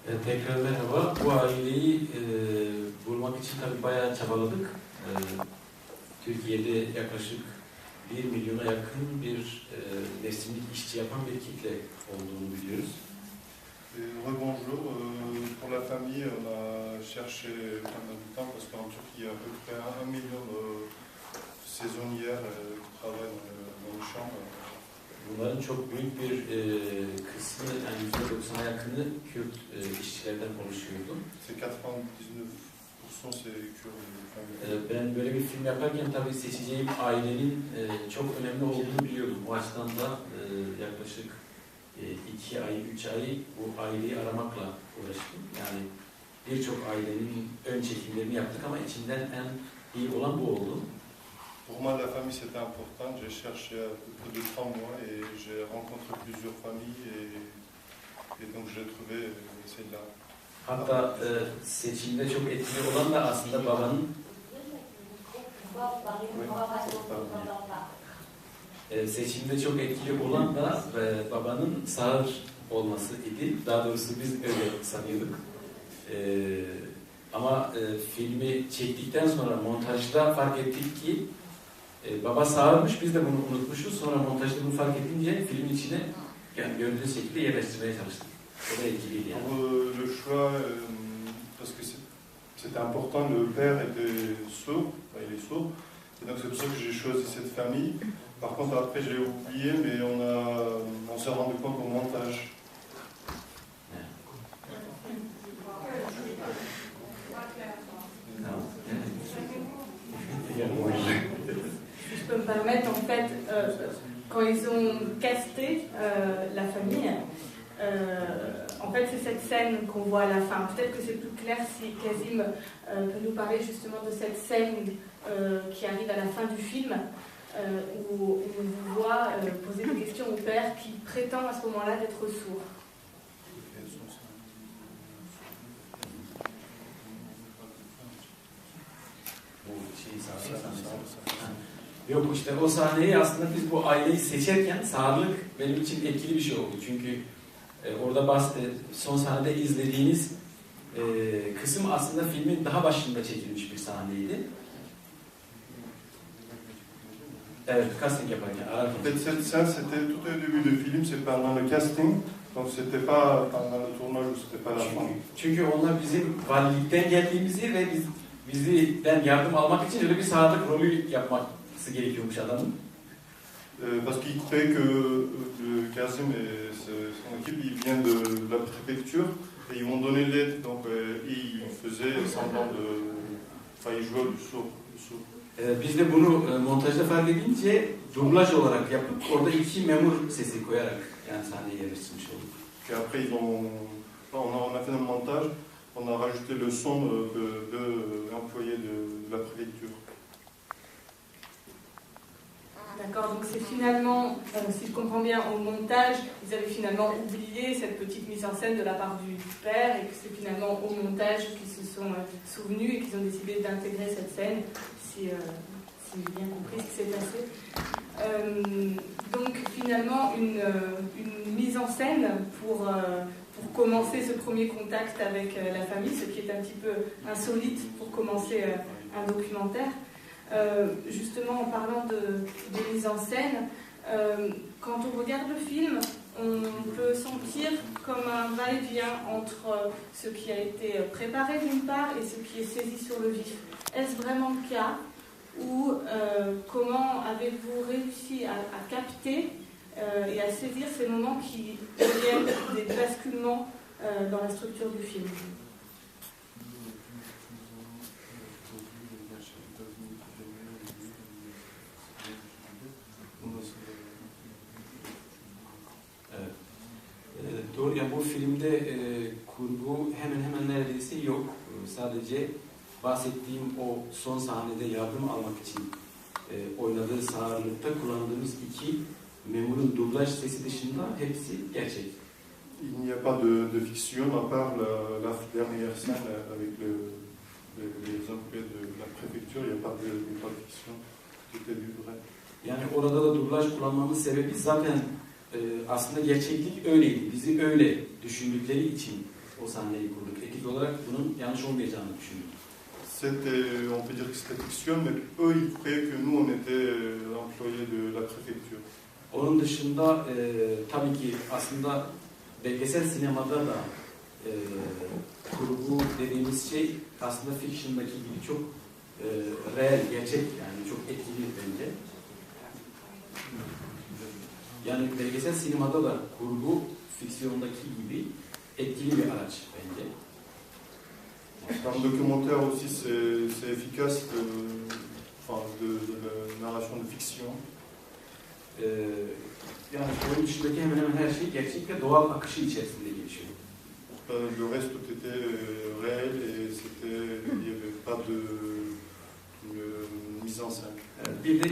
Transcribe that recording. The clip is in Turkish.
Tekrar merhaba. Bu aileyi bulmak için tabii bayağı çabaladık. Türkiye'de yaklaşık 1 milyona yakın bir mevsimlik işçi yapan bir kitle olduğunu biliyoruz. Rebonjour. Pour la famille, on a cherché plein d'habitants parce qu'en Turquie, il y a à peu près 1 million de saisonnières qui travaillent dans les champs. Bunların çok büyük bir kısmı, yani %90'a yakını Kürt işçilerden oluşuyordu. C'est 99% c'est Kurdes. Ben böyle bir film yaparken tabii seçeceğim ailenin çok önemli olduğunu biliyordum. O açıdan da yaklaşık 2 ay, 3 ay bu aileyi aramakla uğraştım. Yani birçok ailenin ön çekimlerini yaptık ama içinden en iyi olan bu oldu. Pour moi, la famille c'était important. J'ai cherché à peu près de 3 mois et j'ai rencontré plusieurs familles et donc j'ai trouvé celle-là. Hatta seçimde çok etkili olan da aslında babanın seçimde çok etkili olan da babanın sağır olması idi. Daha doğrusu biz öyle sanıyorduk. Ama filmi çektikten sonra montajda fark ettik ki baba sağırmış, biz de bunu unutmuşuz. Sonra montajda bunu fark edince filmin içine yani gördüğünüz şekilde yerleştirmeye çalıştık. O da etkiliydi yani. Le choix, parce que c'était important, le père était sourd, enfin, il est sourd, et donc c'est pour ça que j'ai choisi cette famille. Par contre après j'ai oublié, mais on s'est rendu compte au montage. Si je peux me permettre, en fait, quand ils ont casté la famille, en fait, c'est cette scène qu'on voit à la fin. Peut-être que c'est plus clair si Kazim peut nous parler justement de cette scène qui arrive à la fin du film, où on vous voit poser des questions au père qui prétend à ce moment-là d'être sourd. Yok işte o sahneyi aslında biz bu aileyi seçerken sağırlık benim için etkili bir şey oldu. Çünkü orada son sahnede izlediğiniz kısım aslında filmin daha başında çekilmiş bir sahneydi. Evet, casting yaparken. En fait, cette scène, c'était tout au début du film, c'est pendant le casting, donc c'était pas pendant le tournage, c'était pas la fin. Çünkü onlar bizim valilikten geldiğimizi ve bizden yardım almak için öyle bir sağırlık rolü yapması gerekiyormuş adamın. Parce qu'il croyait que Kazim et son équipe, ils viennent de la préfecture et ils m'ont donné l'aide, donc ils faisaient semblant de... Enfin, ils jouaient du sourd. Biz de bunu montajda fark edince dublaj olarak yapıp orada 2 memur sesi koyarak yani sahneye yerleştirmiş olduk. Puis après, on a fait un montage, on a rajouté le son de l'employé de la préfecture. D'accord, donc c'est finalement, si je comprends bien, au montage, ils avaient finalement oublié cette petite mise en scène de la part du père et que c'est finalement au montage qu'ils se sont souvenus et qu'ils ont décidé d'intégrer cette scène, si j'ai bien compris ce qui s'est passé. Donc finalement, une mise en scène pour commencer ce premier contact avec la famille, ce qui est un petit peu insolite pour commencer un documentaire. Justement, en parlant de mise en scène, quand on regarde le film, on peut sentir comme un va-et-vient entre ce qui a été préparé d'une part et ce qui est saisi sur le vif. Est-ce vraiment le cas ou comment avez-vous réussi à capter et à saisir ces moments qui deviennent des basculements dans la structure du film? Doğru, yani bu filmde kurgu hemen neredeyse yok. Sadece bahsettiğim o son sahnede yardım almak için oynadığı sağırlıkta kullandığımız 2 memurun dublaj sesi dışında hepsi gerçek. Il n'y a pas de fiction à part la dernière scène avec les employés de la préfecture, il n'y a pas de fiction, tout est du vrai. Yani orada da dublaj kullanmamın sebebi zaten aslında gerçeklik öyleydi. Bizi öyle düşündükleri için o sahneyi kurduk. Ekip olarak bunun yanlış olmayacağını düşündük. On peut dire que c'était fiction, mais eux, ils croyaient que nous, on était employés de la préfecture. Onun dışında tabii ki aslında belgesel sinemada da kurgu dediğimiz şey aslında fiction'daki gibi çok real, gerçek yani çok etkili bence. Yani belgesel sinemada da kurgu fiksiyondaki gibi etkili bir araç bence. En documentaire aussi, c'est efficace de la narration de fiction. Yani oyun dışındaki hemen hemen her şey gerçek ve doğal akışı içerisinde geçiyor. Le reste, tout était réel et il n'y avait pas de mise en scène. Bir de